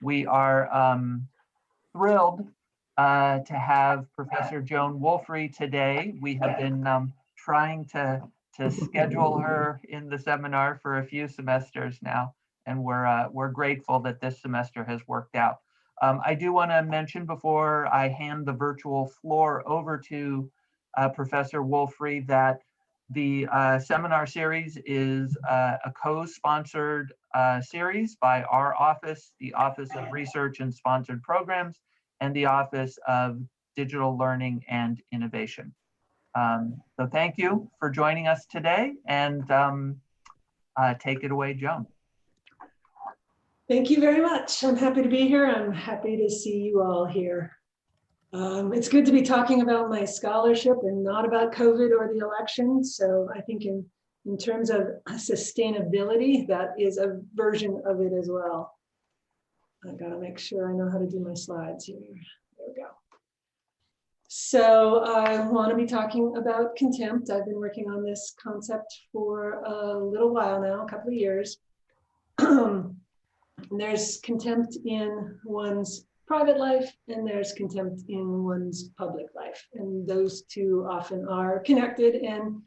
We are thrilled to have Professor Joan Woolfrey today. We have been trying to schedule her in the seminar for a few semesters now, and we're grateful that this semester has worked out. I do want to mention before I hand the virtual floor over to Professor Woolfrey that the seminar series is a co-sponsored series by our office, the Office of Research and Sponsored Programs, and the Office of Digital Learning and Innovation. So thank you for joining us today, and take it away, Joan. Thank you very much. I'm happy to be here. I'm happy to see you all here. It's good to be talking about my scholarship and not about COVID or the election. So I think in terms of sustainability, that is a version of it as well. I gotta make sure I know how to do my slides here. There we go. So I want to be talking about contempt. I've been working on this concept for a little while now, a couple of years. There's contempt in one's private life and there's contempt in one's public life. And those two often are connected and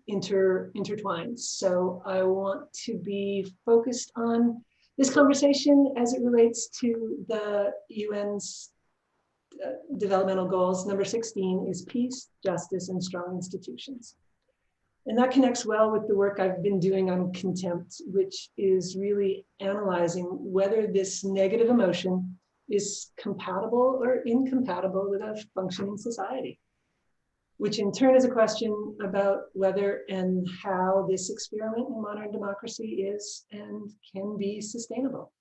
intertwined. So I want to be focused on this conversation as it relates to the UN's developmental goals. Number 16 is peace, justice, and strong institutions. And that connects well with the work I've been doing on contempt, which is really analyzing whether this negative emotion is compatible or incompatible with a functioning society, which in turn is a question about whether and how this experiment in modern democracy is and can be sustainable.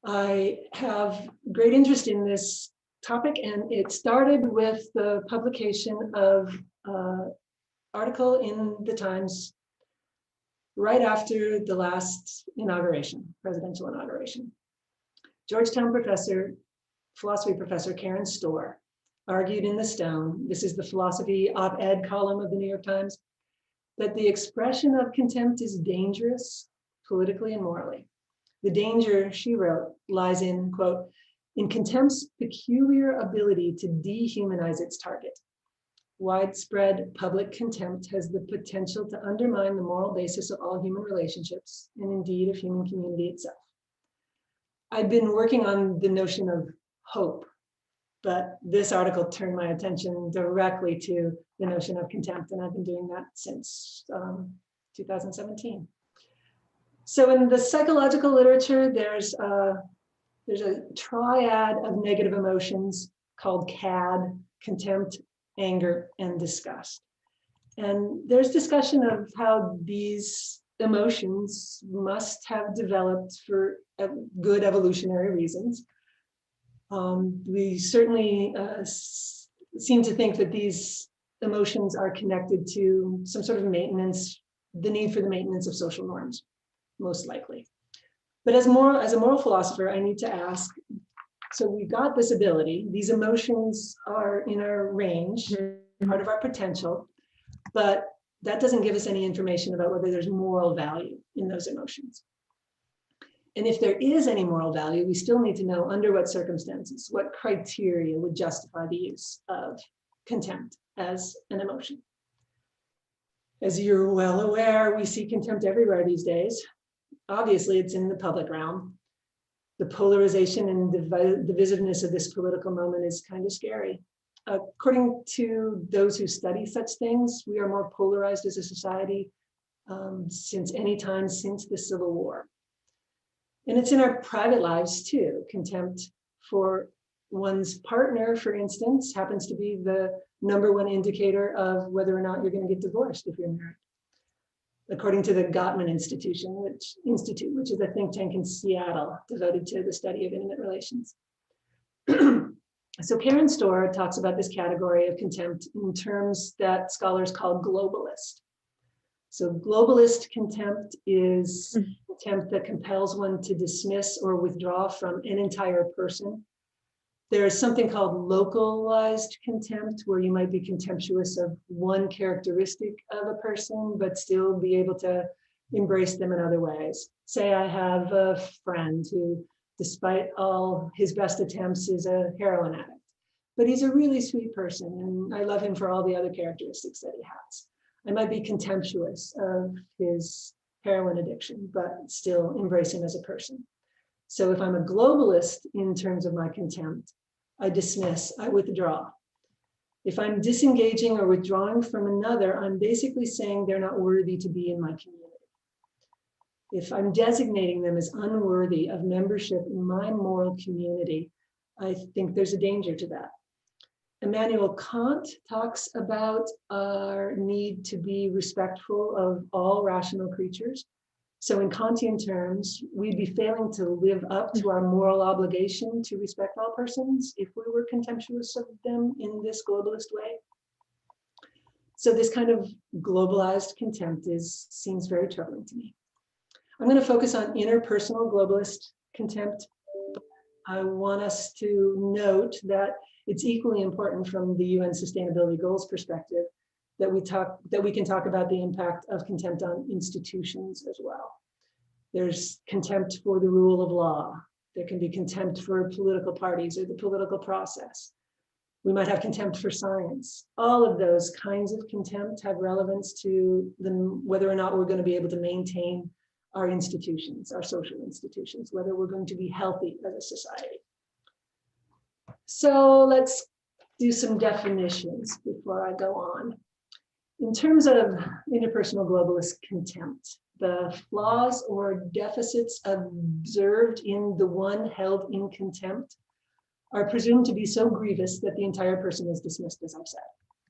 I have great interest in this topic, and it started with the publication of article in the Times right after the last inauguration, presidential inauguration. Georgetown philosophy professor Karen Storr argued in The Stone, this is the philosophy op-ed column of the New York Times, that the expression of contempt is dangerous politically and morally. The danger, she wrote, lies in, quote, in contempt's peculiar ability to dehumanize its target. Widespread public contempt has the potential to undermine the moral basis of all human relationships, and indeed of human community itself. I've been working on the notion of hope, but this article turned my attention directly to the notion of contempt, and I've been doing that since 2017. So in the psychological literature, there's a triad of negative emotions called CAD, contempt, anger, and disgust. And there's discussion of how these emotions must have developed for good evolutionary reasons. We certainly seem to think that these emotions are connected to some sort of maintenance, the need for the maintenance of social norms, most likely. But as a moral philosopher, I need to ask, so we've got this ability, these emotions are in our range, part of our potential, but that doesn't give us any information about whether there's moral value in those emotions. And if there is any moral value, we still need to know under what circumstances, what criteria would justify the use of contempt as an emotion. As you're well aware, we see contempt everywhere these days. Obviously, it's in the public realm. The polarization and divisiveness of this political moment is kind of scary. According to those who study such things, we are more polarized as a society since any time since the Civil War. And it's in our private lives too. Contempt for one's partner, for instance, happens to be the #1 indicator of whether or not you're going to get divorced if you're married. According to the Gottman Institute, which is a think tank in Seattle devoted to the study of intimate relations. So Karen Storr talks about this category of contempt in terms that scholars call globalist. So globalist contempt is contempt that compels one to dismiss or withdraw from an entire person. There's something called localized contempt, where you might be contemptuous of one characteristic of a person, but still be able to embrace them in other ways. Say I have a friend who, despite all his best attempts, is a heroin addict, but he's a really sweet person and I love him for all the other characteristics that he has. I might be contemptuous of his heroin addiction, but still embrace him as a person. So if I'm a globalist in terms of my contempt, I dismiss, I withdraw. If I'm disengaging or withdrawing from another, I'm basically saying they're not worthy to be in my community. If I'm designating them as unworthy of membership in my moral community, I think there's a danger to that. Immanuel Kant talks about our need to be respectful of all rational creatures. So in Kantian terms, we'd be failing to live up to our moral obligation to respect all persons if we were contemptuous of them in this globalist way. So this kind of globalized contempt seems very troubling to me. I'm going to focus on interpersonal globalist contempt. I want us to note that it's equally important from the UN Sustainability Goals perspective that we can talk about the impact of contempt on institutions as well. There's contempt for the rule of law. There can be contempt for political parties or the political process. We might have contempt for science. All of those kinds of contempt have relevance to whether or not we're going to be able to maintain our institutions, our social institutions, whether we're going to be healthy as a society. So let's do some definitions before I go on. In terms of interpersonal globalist contempt, the flaws or deficits observed in the one held in contempt are presumed to be so grievous that the entire person is dismissed, as I've said,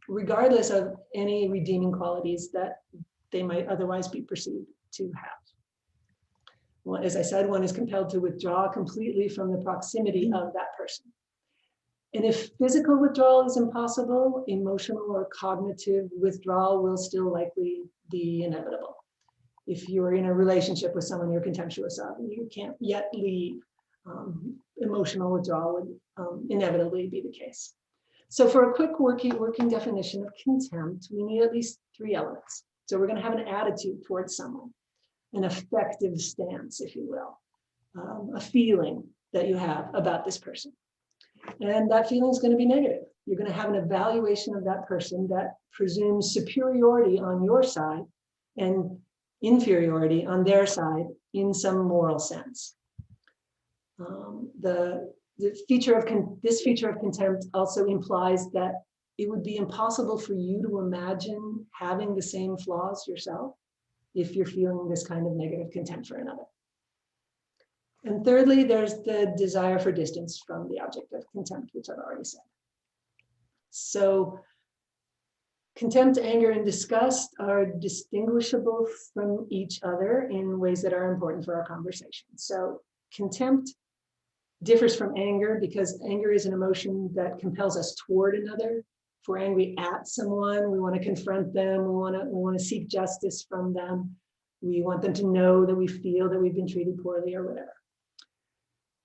regardless of any redeeming qualities that they might otherwise be perceived to have. Well, as I said, one is compelled to withdraw completely from the proximity of that person. And if physical withdrawal is impossible, emotional or cognitive withdrawal will still likely be inevitable. If you're in a relationship with someone you're contemptuous of and you can't yet leave, emotional withdrawal would inevitably be the case. So for a quick working definition of contempt, we need at least 3 elements. So we're going to have an attitude towards someone, an affective stance, if you will, a feeling that you have about this person. And that feeling is going to be negative. You're going to have an evaluation of that person that presumes superiority on your side and inferiority on their side in some moral sense. This feature of contempt also implies that it would be impossible for you to imagine having the same flaws yourself if you're feeling this kind of negative contempt for another. And thirdly, there's the desire for distance from the object of contempt, which I've already said. So contempt, anger, and disgust are distinguishable from each other in ways that are important for our conversation. So contempt differs from anger because anger is an emotion that compels us toward another. If we're angry at someone, we want to confront them, we want to seek justice from them. We want them to know that we feel that we've been treated poorly or whatever.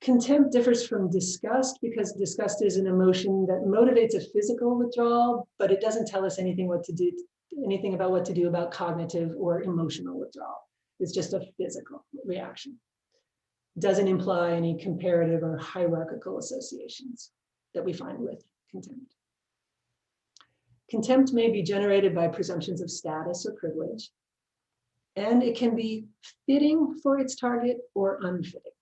Contempt differs from disgust because disgust is an emotion that motivates a physical withdrawal, but it doesn't tell us anything about what to do about cognitive or emotional withdrawal. It's just a physical reaction. It doesn't imply any comparative or hierarchical associations that we find with contempt. Contempt may be generated by presumptions of status or privilege, and it can be fitting for its target or unfitting.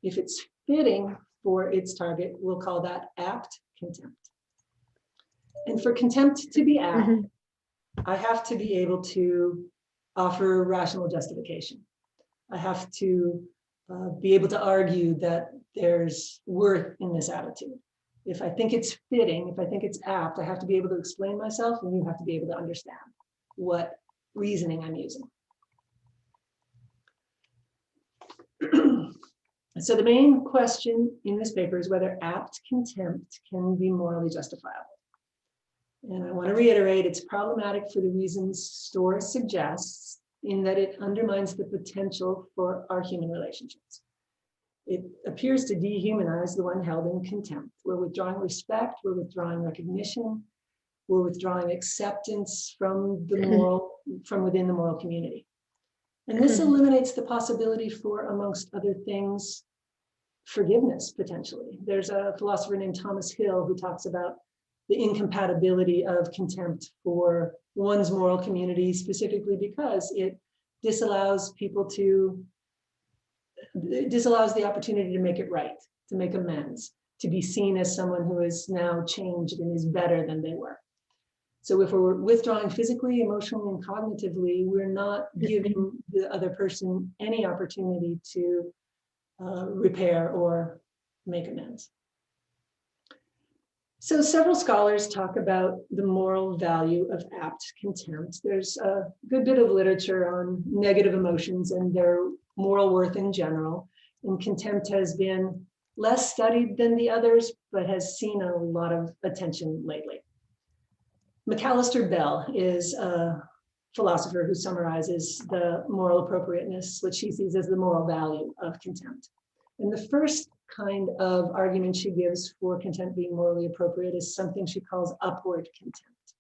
If it's fitting for its target, we'll call that apt contempt. And for contempt to be apt, I have to be able to offer rational justification. I have to be able to argue that there's worth in this attitude. If I think it's fitting, if I think it's apt, I have to be able to explain myself and you have to be able to understand what reasoning I'm using. So the main question in this paper is whether apt contempt can be morally justifiable. And I want to reiterate, it's problematic for the reasons Storr suggests, in that it undermines the potential for our human relationships. It appears to dehumanize the one held in contempt. We're withdrawing respect, we're withdrawing recognition, we're withdrawing acceptance from within the moral community. And this eliminates the possibility for, amongst other things, forgiveness, potentially. There's a philosopher named Thomas Hill who talks about the incompatibility of contempt for one's moral community, specifically because it disallows the opportunity to make it right, to make amends, to be seen as someone who is now changed and is better than they were. So if we're withdrawing physically, emotionally, and cognitively, we're not giving the other person any opportunity to repair or make amends. So several scholars talk about the moral value of apt contempt. There's a good bit of literature on negative emotions and their moral worth in general. And contempt has been less studied than the others, but has seen a lot of attention lately. McAllister Bell is a philosopher who summarizes the moral appropriateness, which she sees as the moral value of contempt. And the first kind of argument she gives for contempt being morally appropriate is something she calls upward contempt.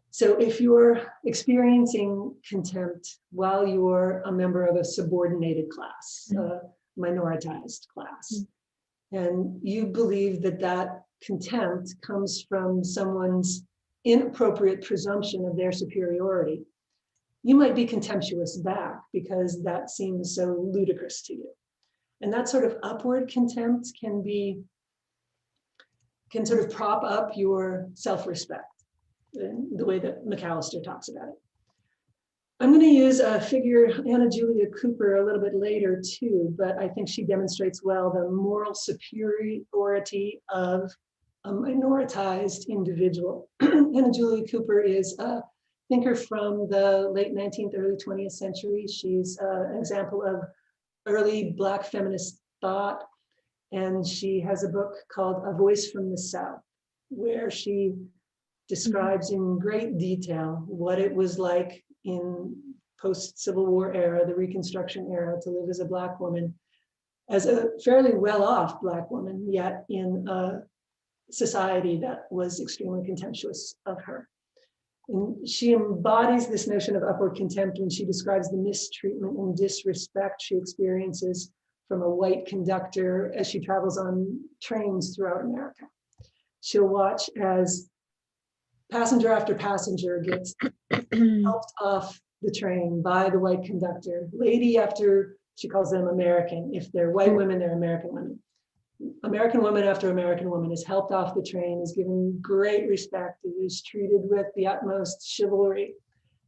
So if you're experiencing contempt while you're a member of a subordinated class, a minoritized class, and you believe that that contempt comes from someone's inappropriate presumption of their superiority, you might be contemptuous back because that seems so ludicrous to you. And that sort of upward contempt can sort of prop up your self-respect, the way that McAllister talks about it. I'm going to use a figure, Anna Julia Cooper, a little bit later too, but I think she demonstrates well the moral superiority of a minoritized individual. Anna Julia Cooper is a thinker from the late 19th, early 20th century. She's an example of early Black feminist thought, and she has a book called A Voice from the South, where she describes in great detail what it was like in post-Civil War era, the Reconstruction era, to live as a Black woman, as a fairly well-off Black woman, yet in a society that was extremely contemptuous of her. And she embodies this notion of upward contempt when she describes the mistreatment and disrespect she experiences from a white conductor as she travels on trains throughout America. She'll watch as passenger after passenger gets helped off the train by the white conductor. Lady after, she calls them American. If they're white women, they're American women. American woman after American woman is helped off the train, is given great respect, is treated with the utmost chivalry.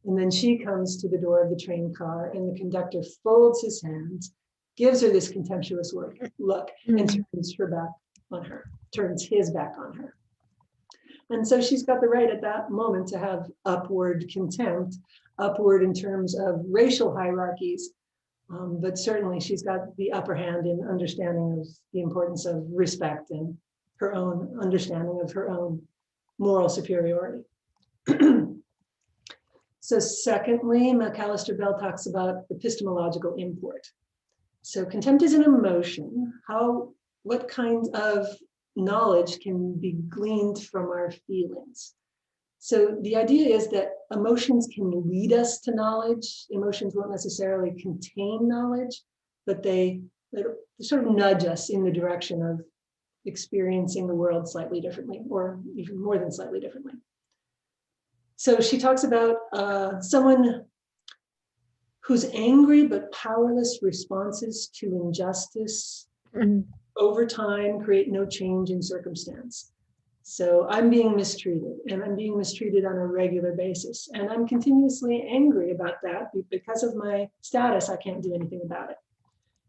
And then she comes to the door of the train car and the conductor folds his hands, gives her this contemptuous look, and turns his back on her. And so she's got the right at that moment to have upward contempt, upward in terms of racial hierarchies, but certainly she's got the upper hand in understanding of the importance of respect and her own understanding of her own moral superiority. So secondly, McAllister Bell talks about epistemological import. So contempt is an emotion. What kind of knowledge can be gleaned from our feelings? So the idea is that emotions can lead us to knowledge. Emotions won't necessarily contain knowledge, but they sort of nudge us in the direction of experiencing the world slightly differently, or even more than slightly differently. So she talks about someone whose angry but powerless responses to injustice over time create no change in circumstance. So I'm being mistreated, and I'm being mistreated on a regular basis. And I'm continuously angry about that. Because of my status, I can't do anything about it.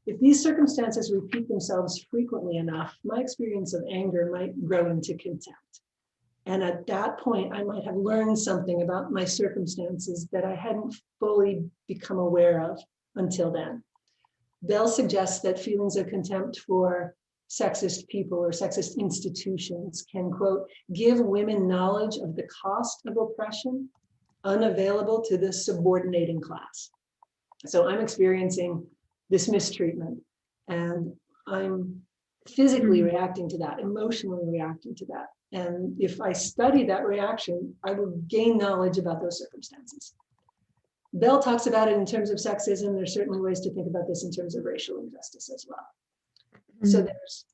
If these circumstances repeat themselves frequently enough, my experience of anger might grow into contempt. And at that point, I might have learned something about my circumstances that I hadn't fully become aware of until then. Bell suggests that feelings of contempt for sexist people or sexist institutions can, quote, give women knowledge of the cost of oppression unavailable to the subordinating class. So I'm experiencing this mistreatment and I'm physically reacting to that, emotionally reacting to that. And if I study that reaction, I will gain knowledge about those circumstances. Bell talks about it in terms of sexism. There's certainly ways to think about this in terms of racial injustice as well. So there's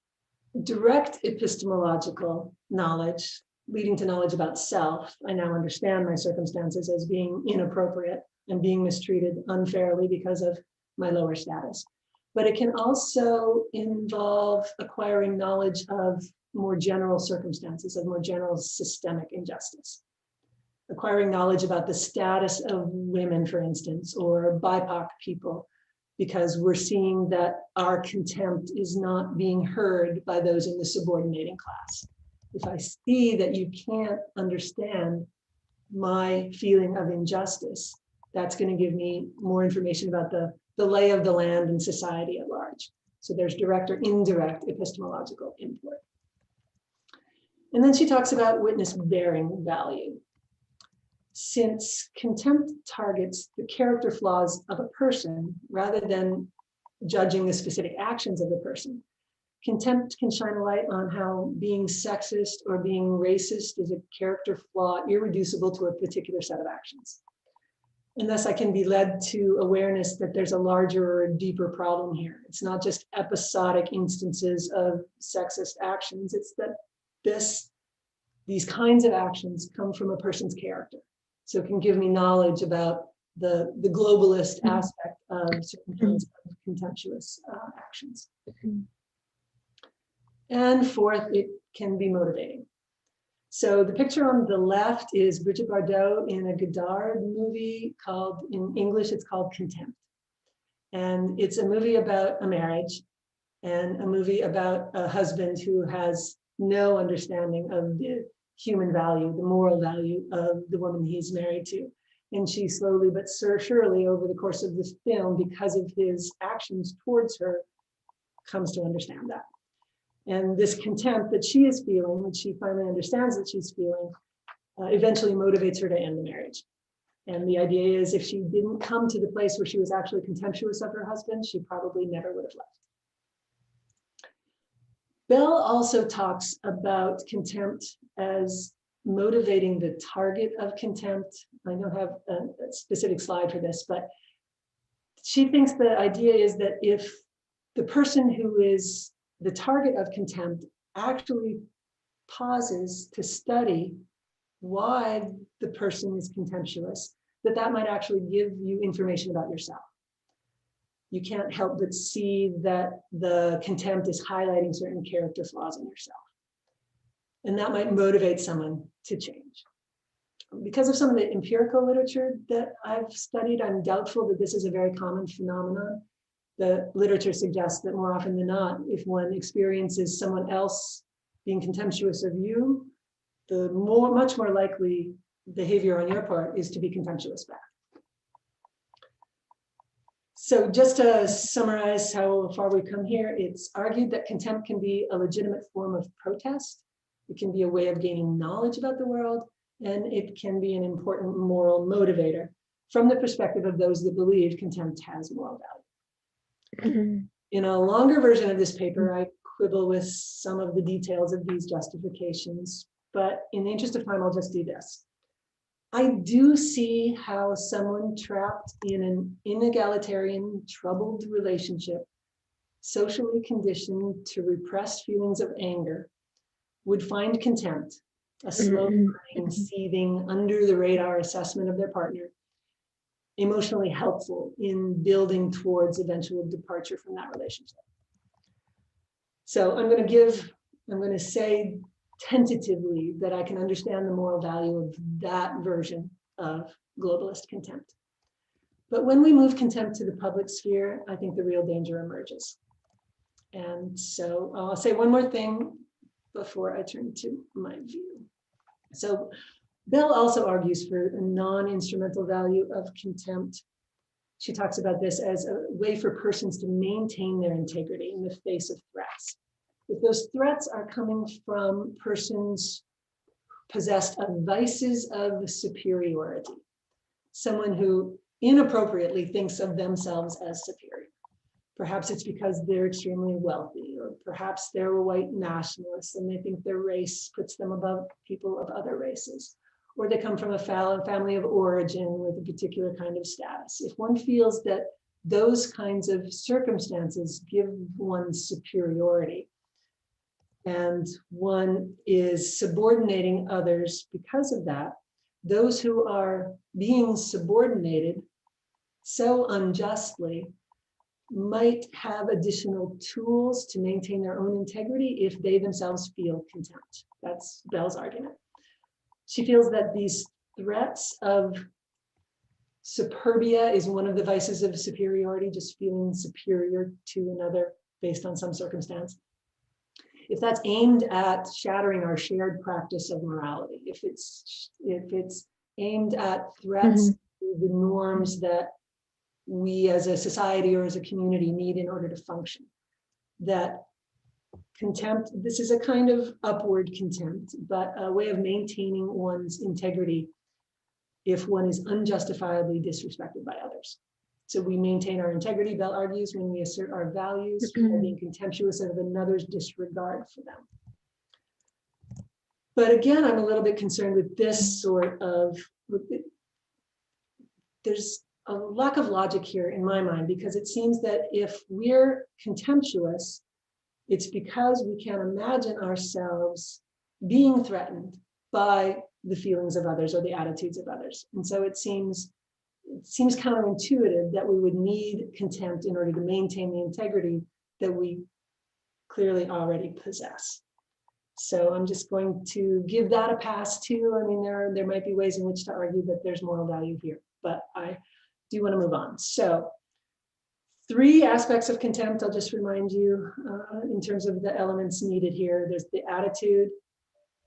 direct epistemological knowledge leading to knowledge about self. I now understand my circumstances as being inappropriate and being mistreated unfairly because of my lower status. But it can also involve acquiring knowledge of more general circumstances, of more general systemic injustice. Acquiring knowledge about the status of women, for instance, or BIPOC people, because we're seeing that our contempt is not being heard by those in the subordinating class. If I see that you can't understand my feeling of injustice, that's going to give me more information about the lay of the land and society at large. So there's direct or indirect epistemological input. And then she talks about witness-bearing value. Since contempt targets the character flaws of a person rather than judging the specific actions of the person, contempt can shine a light on how being sexist or being racist is a character flaw irreducible to a particular set of actions. And thus I can be led to awareness that there's a larger or a deeper problem here. It's not just episodic instances of sexist actions, it's that these kinds of actions come from a person's character. So it can give me knowledge about the globalist aspect of certain kinds of contemptuous actions. And fourth, it can be motivating. So the picture on the left is Brigitte Bardot in a Godard movie called, in English, it's called Contempt. And it's a movie about a marriage and a movie about a husband who has no understanding of the human value, the moral value of the woman he's married to. And she slowly but surely over the course of this film, because of his actions towards her, comes to understand that. And this contempt that she is feeling, when she finally understands that she's feeling, eventually motivates her to end the marriage. And the idea is if she didn't come to the place where she was actually contemptuous of her husband, she probably never would have left. Bell also talks about contempt as motivating the target of contempt. I don't have a specific slide for this, but she thinks the idea is that if the person who is the target of contempt actually pauses to study why the person is contemptuous, that might actually give you information about yourself. You can't help but see that the contempt is highlighting certain character flaws in yourself. And that might motivate someone to change. Because of some of the empirical literature that I've studied, I'm doubtful that this is a very common phenomenon. The literature suggests that more often than not, if one experiences someone else being contemptuous of you, the much more likely behavior on your part is to be contemptuous back. So just to summarize how far we've come here, it's argued that contempt can be a legitimate form of protest. It can be a way of gaining knowledge about the world, and it can be an important moral motivator from the perspective of those that believe contempt has moral value. In a longer version of this paper, I quibble with some of the details of these justifications, but in the interest of time, I'll just do this. I do see how someone trapped in an inegalitarian, troubled relationship, socially conditioned to repressed feelings of anger, would find contempt, a slow burning, seething, under the radar assessment of their partner, emotionally helpful in building towards eventual departure from that relationship. So I'm going to say tentatively that I can understand the moral value of that version of globalist contempt. But when we move contempt to the public sphere, I think the real danger emerges. And so I'll say one more thing before I turn to my view. So Bell also argues for a non-instrumental value of contempt. She talks about this as a way for persons to maintain their integrity in the face of threats. If those threats are coming from persons possessed of vices of superiority, someone who inappropriately thinks of themselves as superior. Perhaps it's because they're extremely wealthy, or perhaps they're a white nationalist and they think their race puts them above people of other races. or they come from a family of origin with a particular kind of status. If one feels that those kinds of circumstances give one superiority, and one is subordinating others because of that, those who are being subordinated so unjustly might have additional tools to maintain their own integrity if they themselves feel contempt. That's Bell's argument. She feels that these threats of superbia is one of the vices of superiority, just feeling superior to another based on some circumstance. If that's aimed at shattering our shared practice of morality, if it's aimed at threats to the norms that we as a society or as a community need in order to function, that contempt, this is a kind of upward contempt, but a way of maintaining one's integrity if one is unjustifiably disrespected by others. So we maintain our integrity, Bell argues, when we assert our values by being contemptuous of another's disregard for them. But again, I'm a little bit concerned with this sort of, there's a lack of logic here in my mind, because it seems that if we're contemptuous, it's because we can't imagine ourselves being threatened by the feelings of others or the attitudes of others. And so it seems counterintuitive that we would need contempt in order to maintain the integrity that we clearly already possess. So I'm just going to give that a pass too. I mean, there might be ways in which to argue that there's moral value here, but I do want to move on. So 3 aspects of contempt, I'll just remind you in terms of the elements needed here. There's the attitude,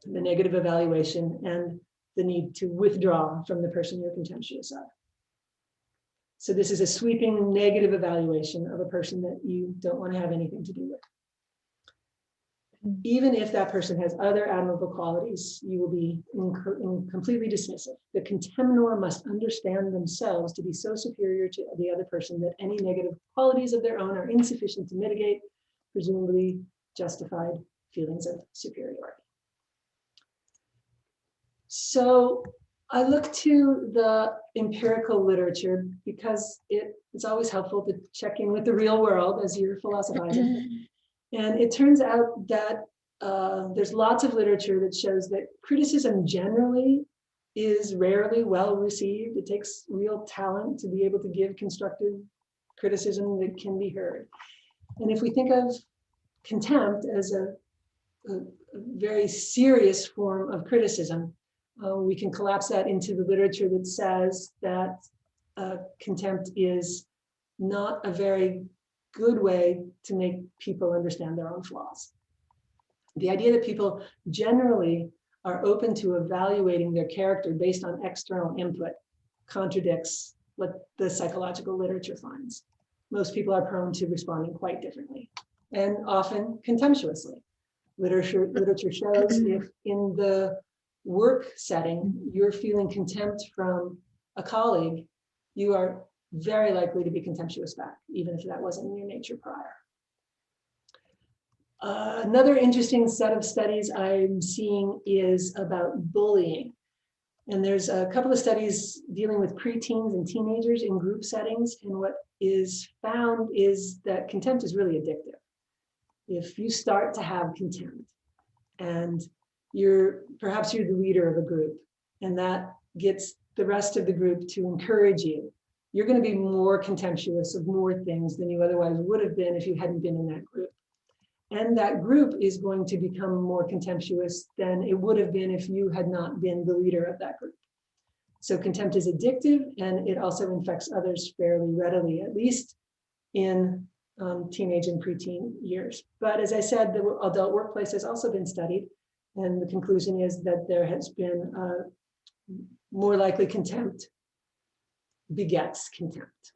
the negative evaluation, and the need to withdraw from the person you're contemptuous of. So this is a sweeping negative evaluation of a person that you don't want to have anything to do with. Even if that person has other admirable qualities, you will be completely dismissive. The contemnor must understand themselves to be so superior to the other person that any negative qualities of their own are insufficient to mitigate presumably justified feelings of superiority. So I look to the empirical literature because it's always helpful to check in with the real world as you're philosophizing. And it turns out that there's lots of literature that shows that criticism generally is rarely well received. It takes real talent to be able to give constructive criticism that can be heard. And if we think of contempt as a very serious form of criticism, we can collapse that into the literature that says that contempt is not a very good way to make people understand their own flaws. The idea that people generally are open to evaluating their character based on external input contradicts what the psychological literature finds. Most people are prone to responding quite differently and often contemptuously. Literature shows if in the work setting you're feeling contempt from a colleague, you are very likely to be contemptuous back, even if that wasn't in your nature prior. Another interesting set of studies I'm seeing is about bullying. And there's a couple of studies dealing with preteens and teenagers in group settings. And what is found is that contempt is really addictive. If you start to have contempt and perhaps you're the leader of a group, and that gets the rest of the group to encourage you, you're going to be more contemptuous of more things than you otherwise would have been if you hadn't been in that group. And that group is going to become more contemptuous than it would have been if you had not been the leader of that group. So contempt is addictive, and it also infects others fairly readily, at least in teenage and preteen years. But as I said, the adult workplace has also been studied, and the conclusion is that there has been more likely contempt begets contempt.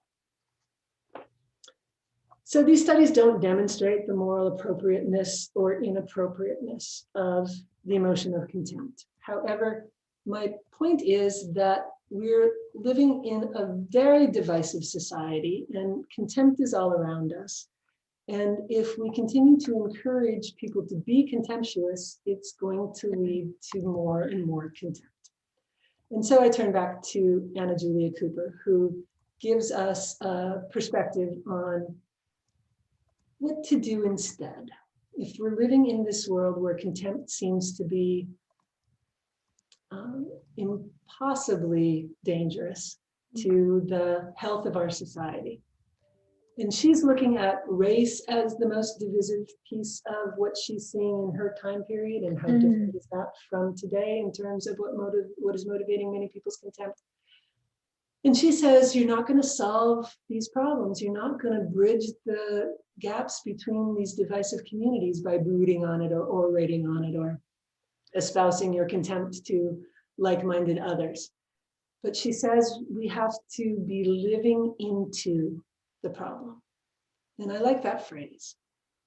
So these studies don't demonstrate the moral appropriateness or inappropriateness of the emotion of contempt. However, my point is that we're living in a very divisive society, and contempt is all around us. And if we continue to encourage people to be contemptuous, it's going to lead to more and more contempt. And so I turn back to Anna Julia Cooper, who gives us a perspective on what to do instead. If we're living in this world where contempt seems to be impossibly dangerous to the health of our society. And she's looking at race as the most divisive piece of what she's seeing in her time period, and how different is that from today in terms of what is motivating many people's contempt. And she says, you're not going to solve these problems. You're not going to bridge the gaps between these divisive communities by brooding on it or orating on it or espousing your contempt to like-minded others. But she says we have to be living into the problem. And I like that phrase.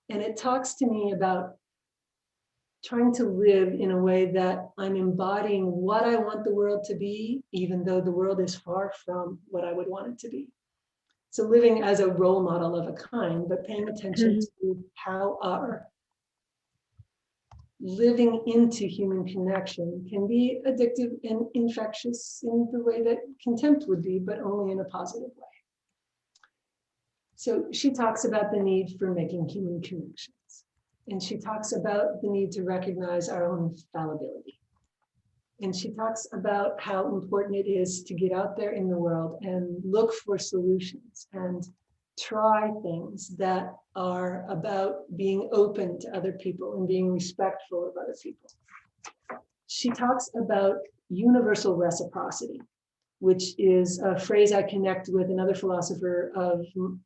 And it talks to me about trying to live in a way that I'm embodying what I want the world to be, even though the world is far from what I would want it to be. So living as a role model of a kind, but paying attention to how our living into human connection can be addictive and infectious in the way that contempt would be, but only in a positive way. So she talks about the need for making human connections. And she talks about the need to recognize our own fallibility. And she talks about how important it is to get out there in the world and look for solutions and try things that are about being open to other people and being respectful of other people. She talks about universal reciprocity, which is a phrase I connect with another philosopher of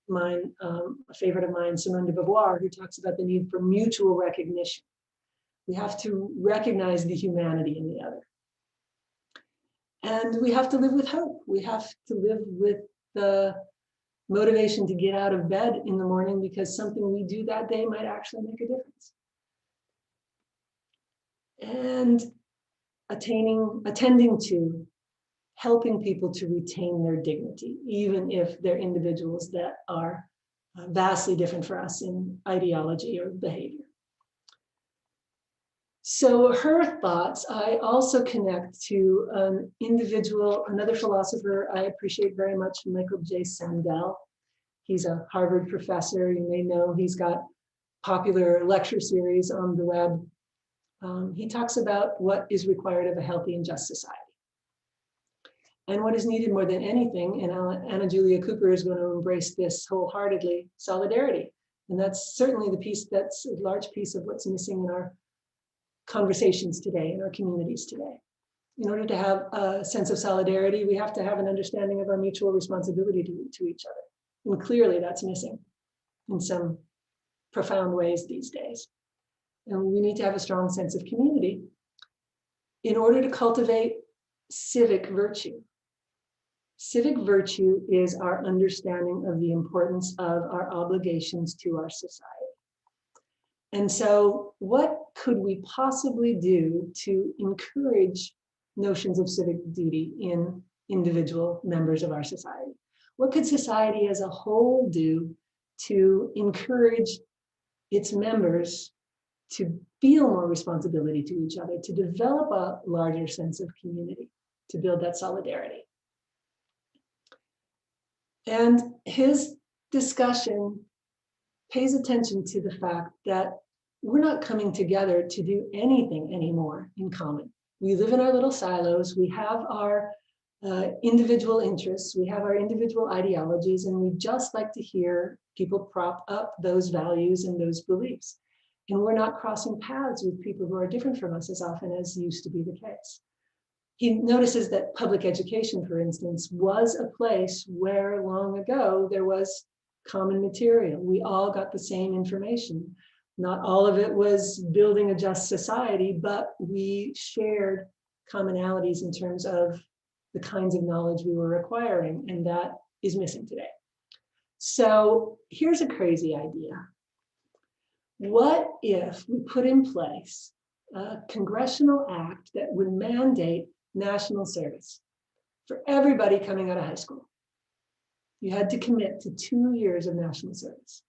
mine, a favorite of mine, Simone de Beauvoir, who talks about the need for mutual recognition. We have to recognize the humanity in the other. And we have to live with hope. We have to live with the motivation to get out of bed in the morning because something we do that day might actually make a difference. And attending to helping people to retain their dignity, even if they're individuals that are vastly different for us in ideology or behavior. So her thoughts, I also connect to an individual, another philosopher I appreciate very much, Michael J. Sandel. He's a Harvard professor. You may know he's got popular lecture series on the web. He talks about what is required of a healthy and just society. And what is needed more than anything, and Anna Julia Cooper is going to embrace this wholeheartedly, solidarity. And that's certainly the piece, that's a large piece of what's missing in our conversations today, in our communities today. In order to have a sense of solidarity, we have to have an understanding of our mutual responsibility to each other. And clearly that's missing in some profound ways these days. And we need to have a strong sense of community in order to cultivate civic virtue. Civic virtue is our understanding of the importance of our obligations to our society. And so what could we possibly do to encourage notions of civic duty in individual members of our society? What could society as a whole do to encourage its members to feel more responsibility to each other, to develop a larger sense of community, to build that solidarity? And his discussion pays attention to the fact that we're not coming together to do anything anymore in common. We live in our little silos. We have our individual interests. We have our individual ideologies, and we just like to hear people prop up those values and those beliefs. And we're not crossing paths with people who are different from us as often as used to be the case. He notices that public education, for instance, was a place where long ago there was common material. We all got the same information. Not all of it was building a just society, but we shared commonalities in terms of the kinds of knowledge we were acquiring, and that is missing today. So here's a crazy idea. What if we put in place a congressional act that would mandate national service for everybody coming out of high school? You had to commit to 2 years of national service.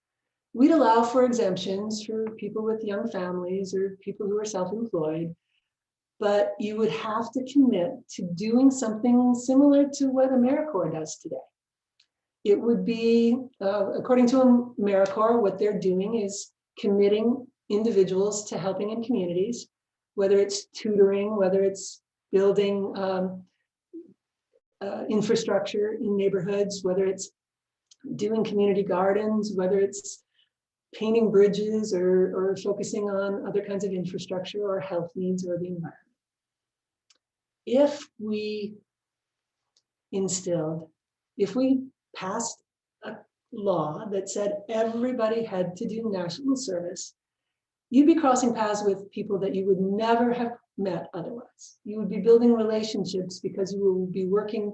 We'd allow for exemptions for people with young families or people who are self-employed, but you would have to commit to doing something similar to what AmeriCorps does today. It would be, according to AmeriCorps, what they're doing is committing individuals to helping in communities, whether it's tutoring, whether it's building infrastructure in neighborhoods, whether it's doing community gardens, whether it's painting bridges or focusing on other kinds of infrastructure or health needs or the environment. If we passed a law that said everybody had to do national service, you'd be crossing paths with people that you would never have met otherwise. You would be building relationships because you will be working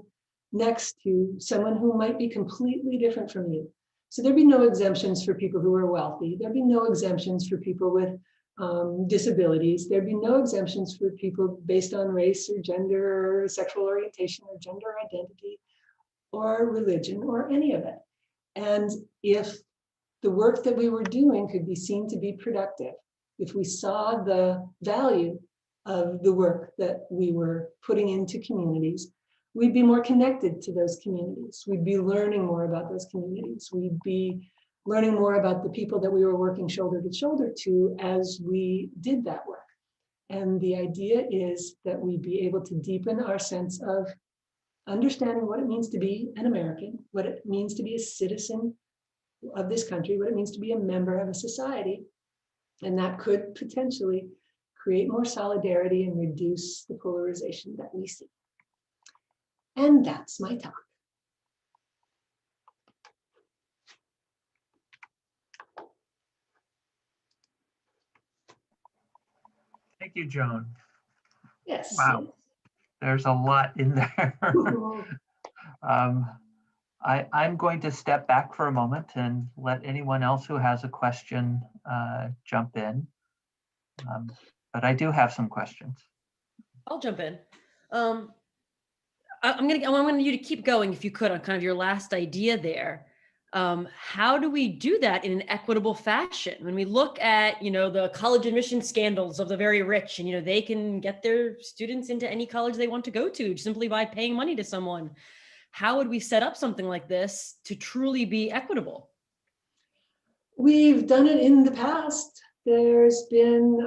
next to someone who might be completely different from you. So there'd be no exemptions for people who are wealthy. There'd be no exemptions for people with disabilities. There'd be no exemptions for people based on race or gender or sexual orientation or gender identity or religion or any of it. And if the work that we were doing could be seen to be productive, if we saw the value of the work that we were putting into communities, we'd be more connected to those communities. We'd be learning more about those communities. We'd be learning more about the people that we were working shoulder to shoulder to as we did that work. And the idea is that we'd be able to deepen our sense of understanding what it means to be an American, what it means to be a citizen of this country, what it means to be a member of a society. And that could potentially create more solidarity and reduce the polarization that we see. And that's my talk. Thank you, Joan. Yes. Wow, there's a lot in there. I'm going to step back for a moment and let anyone else who has a question jump in. But I do have some questions. I'll jump in. I want you to keep going if you could on kind of your last idea there. How do we do that in an equitable fashion? When we look at, the college admission scandals of the very rich, and, they can get their students into any college they want to go to simply by paying money to someone. How would we set up something like this to truly be equitable? We've done it in the past. There's been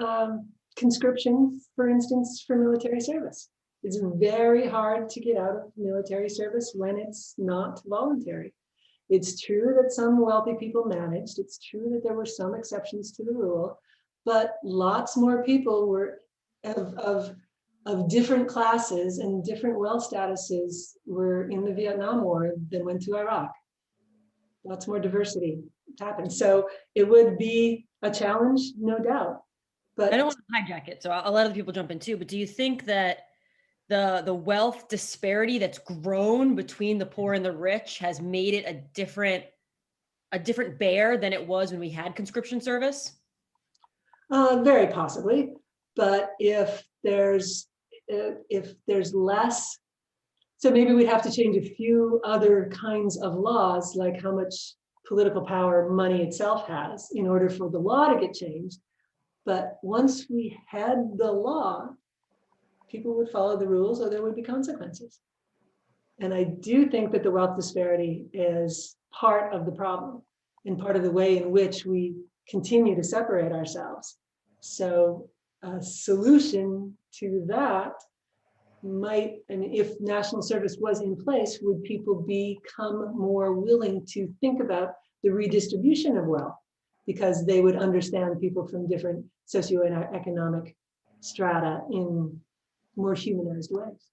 conscription, for instance, for military service. It's very hard to get out of military service when it's not voluntary. It's true that some wealthy people managed. It's true that there were some exceptions to the rule, but lots more people were of different classes and different wealth statuses were in the Vietnam War than went to Iraq. Lots more diversity happened. So it would be a challenge, no doubt. But I don't want to hijack it, so I'll let other people jump in too, but do you think that the wealth disparity that's grown between the poor and the rich has made it a different bear than it was when we had conscription service? Very possibly, but if there's less, so maybe we'd have to change a few other kinds of laws, like how much political power money itself has in order for the law to get changed. But once we had the law, people would follow the rules or there would be consequences. And I do think that the wealth disparity is part of the problem and part of the way in which we continue to separate ourselves. So a solution to that might, if national service was in place, would people become more willing to think about the redistribution of wealth because they would understand people from different socioeconomic strata in more humanized ways.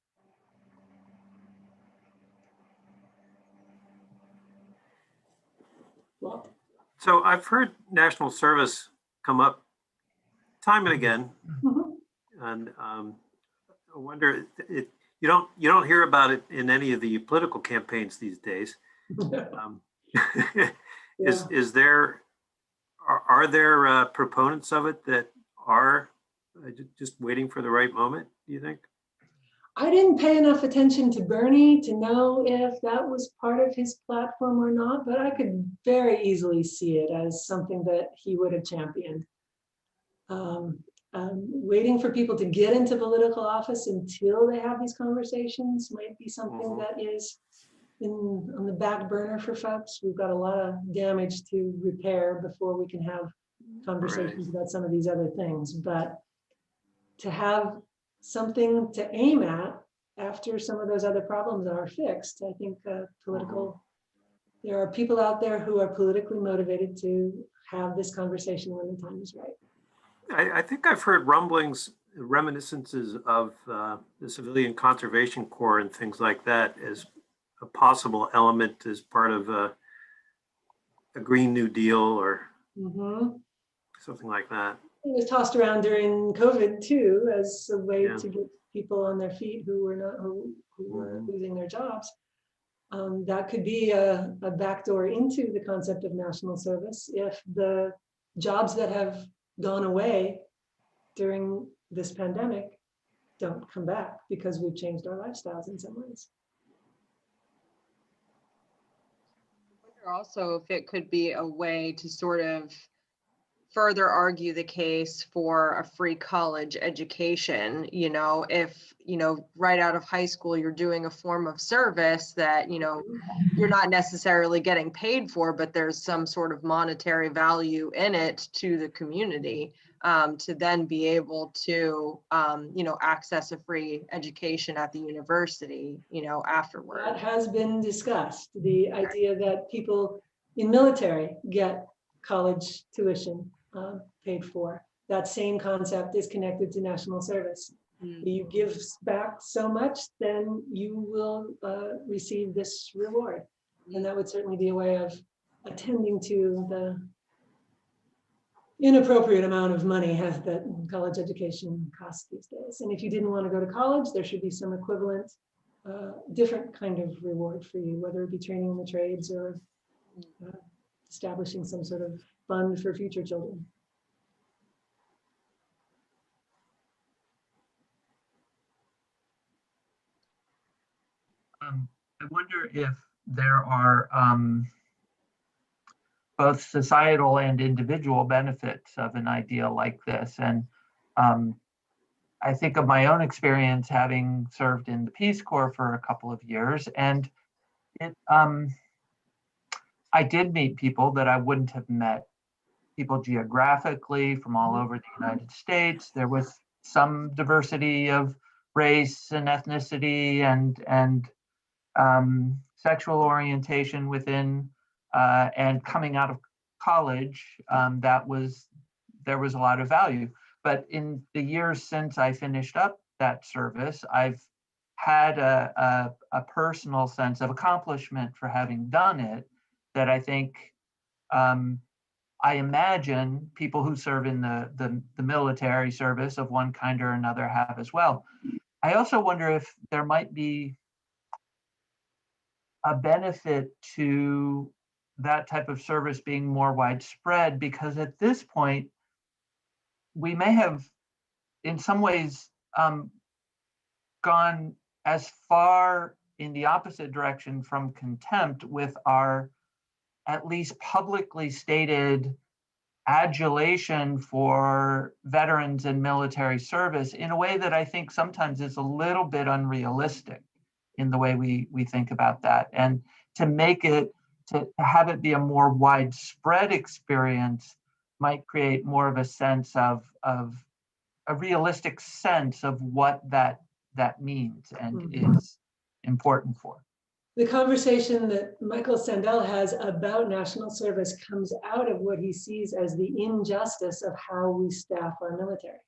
Well, so I've heard national service come up time and again, and I wonder, you don't hear about it in any of the political campaigns these days. Are there proponents of it that are just waiting for the right moment, do you think? I didn't pay enough attention to Bernie to know if that was part of his platform or not, but I could very easily see it as something that he would have championed. Waiting for people to get into political office until they have these conversations might be something that is on the back burner for folks. We've got a lot of damage to repair before we can have conversations about some of these other things. But to have something to aim at after some of those other problems are fixed, I think there are people out there who are politically motivated to have this conversation when the time is right. I think I've heard rumblings, reminiscences of the Civilian Conservation Corps and things like that as a possible element as part of a Green New Deal or something like that. It was tossed around during COVID too, as a way to get people on their feet who were losing their jobs. That could be a backdoor into the concept of national service if the jobs that have gone away during this pandemic don't come back because we've changed our lifestyles in some ways. I wonder also if it could be a way to sort of further argue the case for a free college education. You know, if, you know, right out of high school, you're doing a form of service that, you know, you're not necessarily getting paid for, but there's some sort of monetary value in it to the community, to then be able to, you know, access a free education at the university, you know, afterward. That has been discussed, the idea that people in military get college tuition paid for. That same concept is connected to national service. You give back so much, then you will receive this reward. And that would certainly be a way of attending to the inappropriate amount of money that college education costs these days. And if you didn't want to go to college, there should be some equivalent, different kind of reward for you, whether it be training in the trades or establishing some sort of fund for future children. I wonder if there are both societal and individual benefits of an idea like this. And I think of my own experience having served in the Peace Corps for a couple of years, and I did meet people that I wouldn't have met, people geographically from all over the United States. There was some diversity of race and ethnicity and sexual orientation within, and coming out of college, there was a lot of value. But in the years since I finished up that service, I've had a personal sense of accomplishment for having done it that I think I imagine people who serve in the military service of one kind or another have as well. I also wonder if there might be a benefit to that type of service being more widespread, because at this point, we may have, in some ways, gone as far in the opposite direction from contempt with our at least publicly stated adulation for veterans and military service in a way that I think sometimes is a little bit unrealistic in the way we think about that. And to make it, to have it be a more widespread experience might create more of a sense of a realistic sense of what that means and is important for. The conversation that Michael Sandel has about national service comes out of what he sees as the injustice of how we staff our military.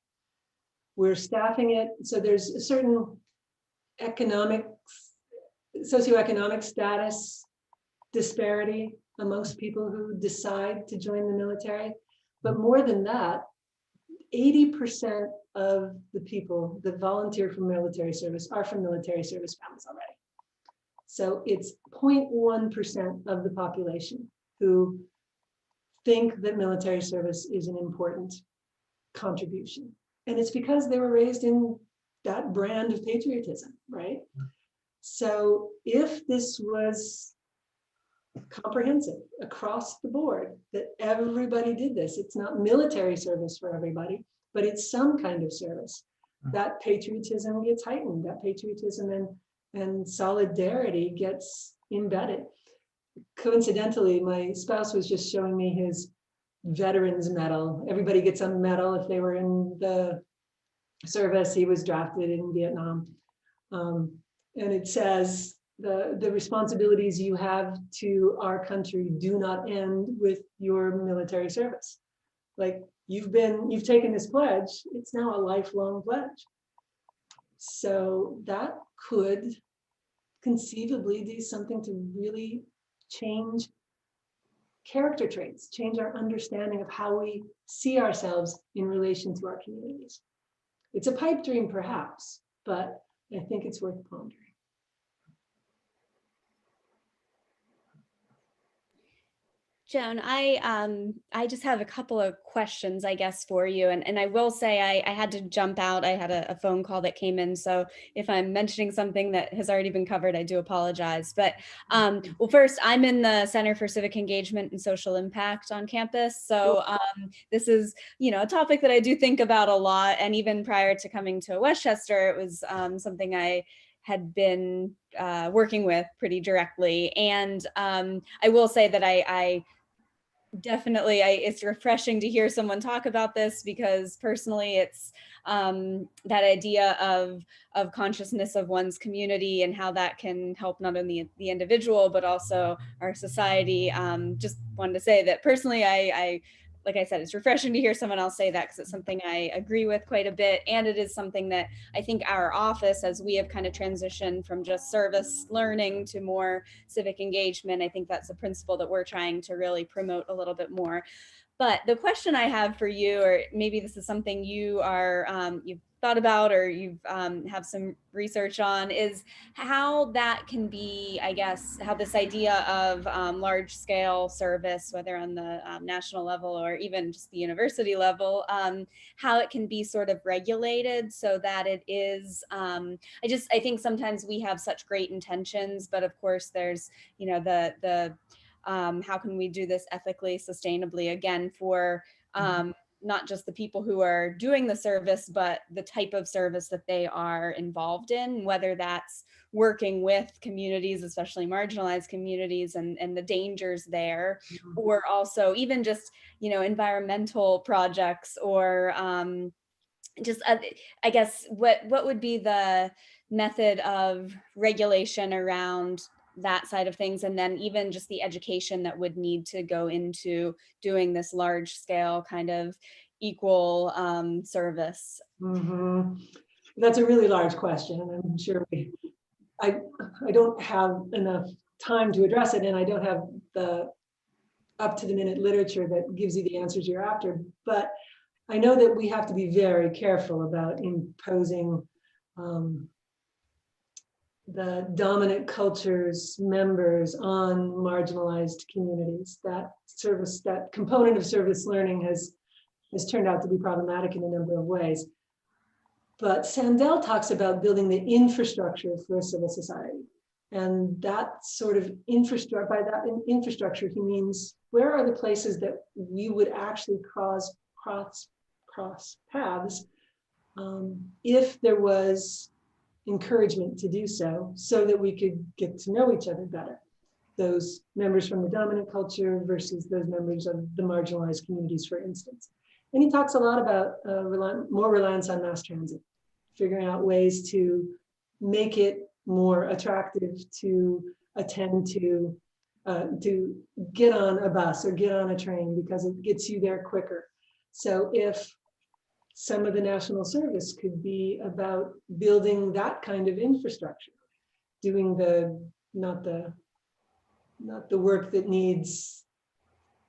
We're staffing it, so there's a certain socioeconomic status disparity amongst people who decide to join the military. But more than that, 80% of the people that volunteer for military service are from military service families already. So it's 0.1% of the population who think that military service is an important contribution. And it's because they were raised in that brand of patriotism, right? So if this was comprehensive across the board, that everybody did this, it's not military service for everybody, but it's some kind of service. That patriotism gets heightened, that patriotism and solidarity gets embedded. Coincidentally, my spouse was just showing me his veterans medal. Everybody gets a medal if they were in the service. He was drafted in Vietnam. And it says the responsibilities you have to our country do not end with your military service. Like you've taken this pledge, it's now a lifelong pledge. So that could conceivably do something to really change character traits, change our understanding of how we see ourselves in relation to our communities. It's a pipe dream perhaps, but I think it's worth pondering. Joan, I just have a couple of questions, I guess, for you. And I will say I had to jump out. I had a phone call that came in. So if I'm mentioning something that has already been covered, I do apologize. But well, first, I'm in the Center for Civic Engagement and Social Impact on campus. So this is, a topic that I do think about a lot. And even prior to coming to Westchester, it was something I had been working with pretty directly. And I will say that I definitely, it's refreshing to hear someone talk about this, because personally it's that idea of consciousness of one's community and how that can help not only the individual, but also our society. Just wanted to say that personally, I like I said, it's refreshing to hear someone else say that, because it's something I agree with quite a bit. And it is something that I think our office, as we have kind of transitioned from just service learning to more civic engagement, I think that's a principle that we're trying to really promote a little bit more. But the question I have for you, or maybe this is something you are, you've thought about, or you've have some research on, is how that can be, I guess, how this idea of large scale service, whether on the national level or even just the university level, how it can be sort of regulated so that it is, I think sometimes we have such great intentions, but of course there's, how can we do this ethically, sustainably, again, for not just the people who are doing the service, but the type of service that they are involved in, whether that's working with communities, especially marginalized communities, and the dangers there, or also even just, environmental projects, or just, I guess, what would be the method of regulation around that side of things, and then even just the education that would need to go into doing this large scale kind of equal service? That's a really large question, and I'm sure I don't have enough time to address it, and I don't have the up-to-the-minute literature that gives you the answers you're after, but I know that we have to be very careful about imposing the dominant culture's members on marginalized communities. That component of service learning has turned out to be problematic in a number of ways. But Sandel talks about building the infrastructure for a civil society. And that sort of infrastructure, by that infrastructure, he means where are the places that we would actually cross paths if there was encouragement to do so that we could get to know each other better. Those members from the dominant culture versus those members of the marginalized communities, for instance. And he talks a lot about more reliance on mass transit, figuring out ways to make it more attractive to attend to get on a bus or get on a train, because it gets you there quicker. So if some of the national service could be about building that kind of infrastructure, doing not the work that needs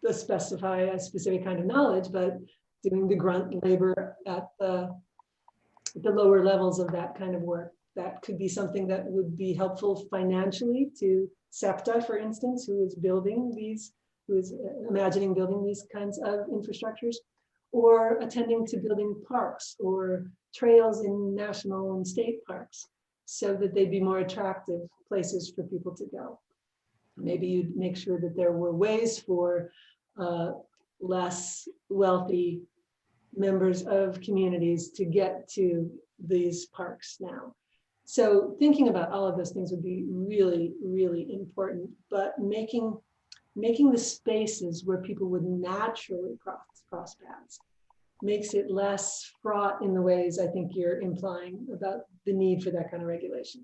to specify a specific kind of knowledge, but doing the grunt labor at the lower levels of that kind of work. That could be something that would be helpful financially to SEPTA, for instance, who is imagining building these kinds of infrastructures, or attending to building parks or trails in national and state parks, so that they'd be more attractive places for people to go. Maybe you'd make sure that there were ways for less wealthy members of communities to get to these parks now. So thinking about all of those things would be really, really important, but making the spaces where people would naturally cross paths makes it less fraught in the ways I think you're implying about the need for that kind of regulation.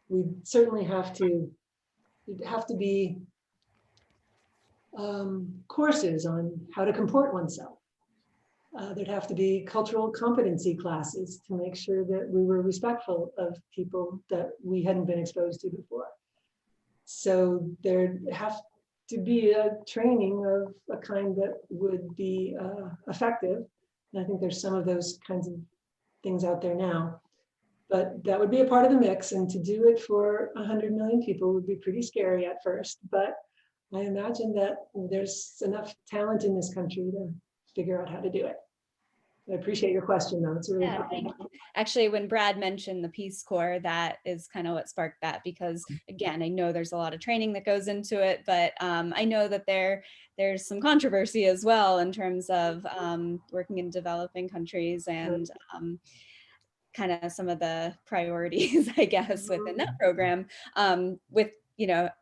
We certainly have to be courses on how to comport oneself. There'd have to be cultural competency classes to make sure that we were respectful of people that we hadn't been exposed to before. So there'd have to be a training of a kind that would be effective. And I think there's some of those kinds of things out there now. But that would be a part of the mix, and to do it for 100 million people would be pretty scary at first. But I imagine that there's enough talent in this country to figure out how to do it. I appreciate your question, though. It's really important. Actually, when Brad mentioned the Peace Corps, that is kind of what sparked that, because again, I know there's a lot of training that goes into it, but I know that there's some controversy as well in terms of working in developing countries and kind of some of the priorities, I guess, within that program. With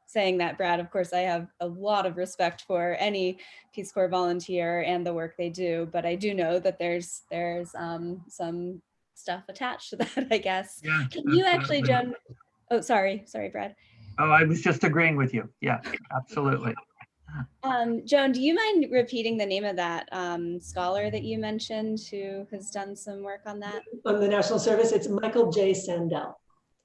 saying that, Brad, of course, I have a lot of respect for any Peace Corps volunteer and the work they do, but I do know that there's some stuff attached to that, I guess. Yeah, Can you actually, Joan? Oh, sorry, Brad. Oh, I was just agreeing with you. Yeah, absolutely. Joan, do you mind repeating the name of that scholar that you mentioned who has done some work on that? On the National Service, it's Michael J. Sandel.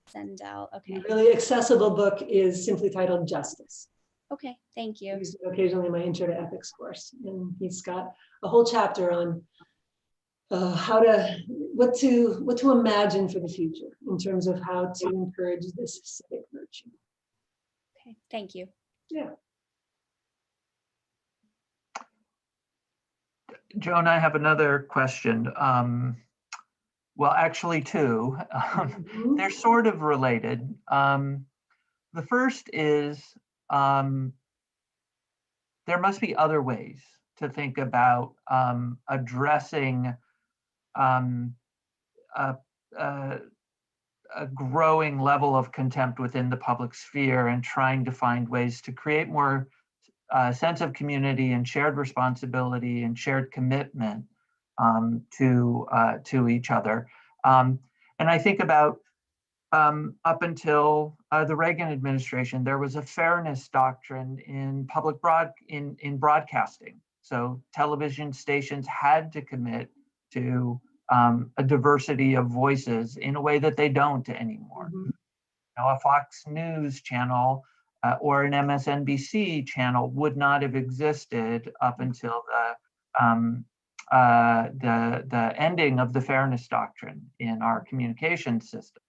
Sandel, okay. A really accessible book is simply titled Justice. Okay, thank you. He's occasionally in my Intro to Ethics course, and he's got a whole chapter on what to imagine for the future in terms of how to encourage this civic virtue. Okay, thank you. Yeah. Joan, I have another question. Well, actually two. They're sort of related. The first is there must be other ways to think about addressing a growing level of contempt within the public sphere and trying to find ways to create more sense of community and shared responsibility and shared commitment to each other. And I think about up until the Reagan administration, there was a fairness doctrine in in broadcasting. So television stations had to commit to a diversity of voices in a way that they don't anymore. A Fox News channel or an MSNBC channel would not have existed up until the ending of the fairness doctrine in our communication system.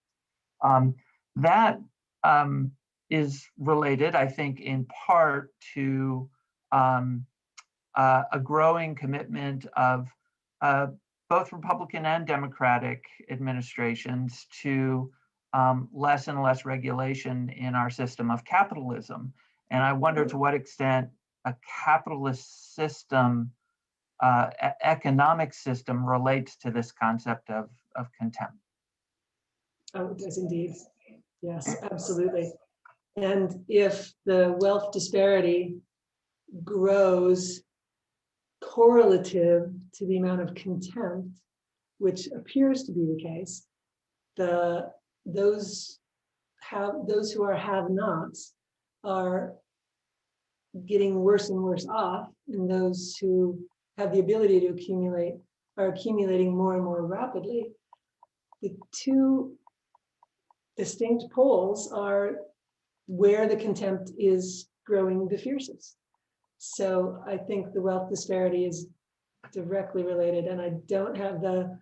That is related, I think, in part to a growing commitment of both Republican and Democratic administrations to less and less regulation in our system of capitalism. And I wonder to what extent a capitalist system, economic system relates to this concept of contempt. Oh, it does indeed. Yes, absolutely. And if the wealth disparity grows correlative to the amount of contempt, which appears to be the case, those who are have-nots are getting worse and worse off, and those who have the ability to accumulate are accumulating more and more rapidly. The two distinct poles are where the contempt is growing the fiercest. So I think the wealth disparity is directly related, and I don't have the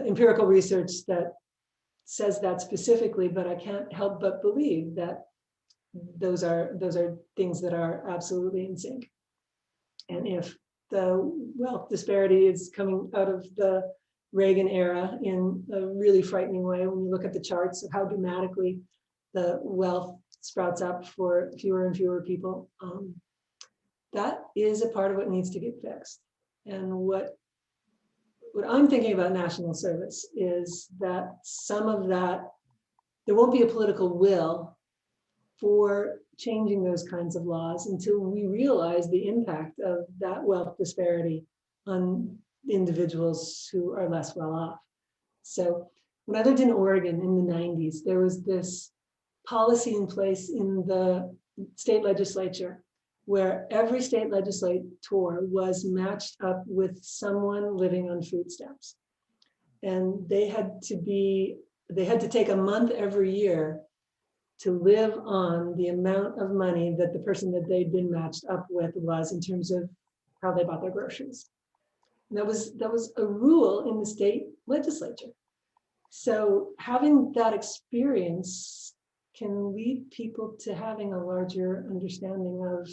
empirical research that says that specifically, but I can't help but believe that those are things that are absolutely in sync. And if the wealth disparity is coming out of the Reagan era in a really frightening way, when you look at the charts of how dramatically the wealth sprouts up for fewer and fewer people, that is a part of what needs to get fixed. And what what I'm thinking about national service is that some of that, there won't be a political will for changing those kinds of laws until we realize the impact of that wealth disparity on individuals who are less well off. So when I lived in Oregon in the 90s, there was this policy in place in the state legislature where every state legislator was matched up with someone living on food stamps. And they had to take a month every year to live on the amount of money that the person that they'd been matched up with was in terms of how they bought their groceries. And that was a rule in the state legislature. So having that experience can lead people to having a larger understanding of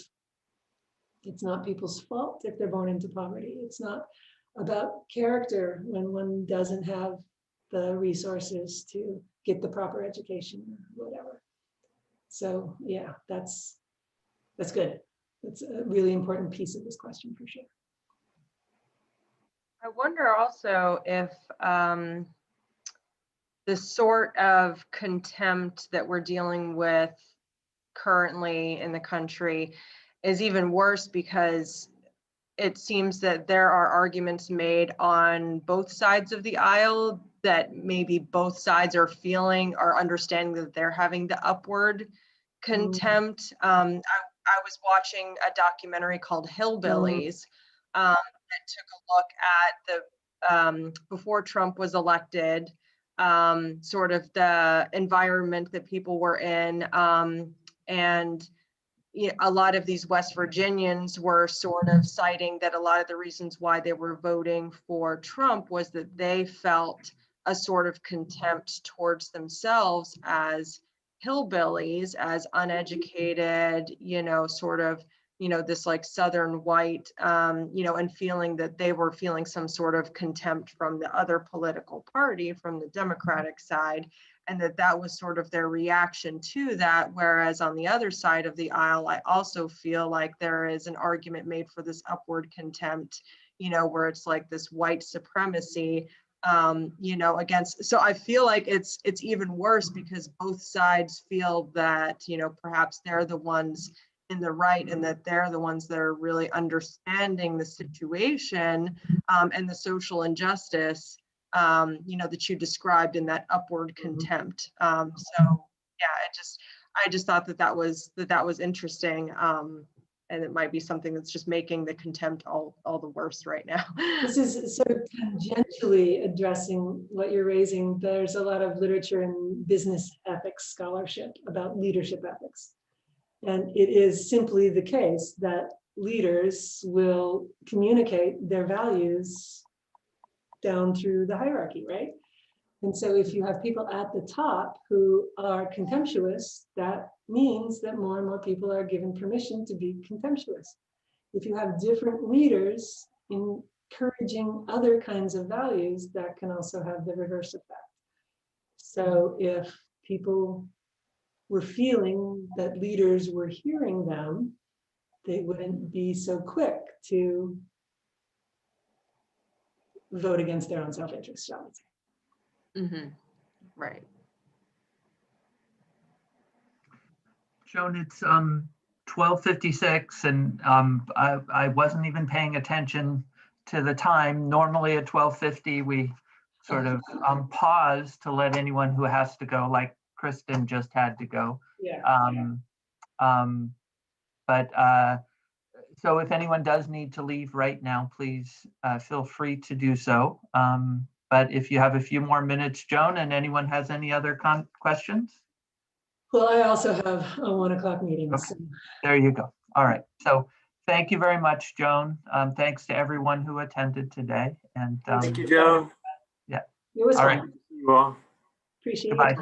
it's not people's fault if they're born into poverty. It's not about character when one doesn't have the resources to get the proper education or whatever. So yeah, that's good. That's a really important piece of this question for sure. I wonder also if the sort of contempt that we're dealing with currently in the country is even worse, because it seems that there are arguments made on both sides of the aisle that maybe both sides are feeling or understanding that they're having the upward contempt. I was watching a documentary called Hillbillies that took a look at the before Trump was elected, sort of the environment that people were in, and a lot of these West Virginians were sort of citing that a lot of the reasons why they were voting for Trump was that they felt a sort of contempt towards themselves as hillbillies, as uneducated, sort of, this like Southern white, and feeling that they were feeling some sort of contempt from the other political party, from the Democratic side, and that was sort of their reaction to that. Whereas on the other side of the aisle, I also feel like there is an argument made for this upward contempt, where it's like this white supremacy, against. So I feel like it's even worse because both sides feel that, perhaps they're the ones in the right and that they're the ones that are really understanding the situation and the social injustice, that you described in that upward contempt. So yeah, I just thought that was interesting. And it might be something that's just making the contempt all the worse right now. This is sort of tangentially addressing what you're raising. There's a lot of literature and business ethics scholarship about leadership ethics. And it is simply the case that leaders will communicate their values down through the hierarchy, right? And so if you have people at the top who are contemptuous, that means that more and more people are given permission to be contemptuous. If you have different leaders encouraging other kinds of values, that can also have the reverse effect. So if people were feeling that leaders were hearing them, they wouldn't be so quick to vote against their own self-interest, shall we say. Mm-hmm. Right. Joan, it's 12:56, and I wasn't even paying attention to the time. Normally at 12:50 we sort of pause to let anyone who has to go, like Kristen just had to go. Yeah. So if anyone does need to leave right now, please feel free to do so. But if you have a few more minutes, Joan, and anyone has any other questions? Well, I also have a 1 o'clock meeting. Okay. So. There you go. All right. So thank you very much, Joan. Thanks to everyone who attended today. And thank you, Joan. Yeah. It was all fun. right. You all. Appreciate Goodbye. it.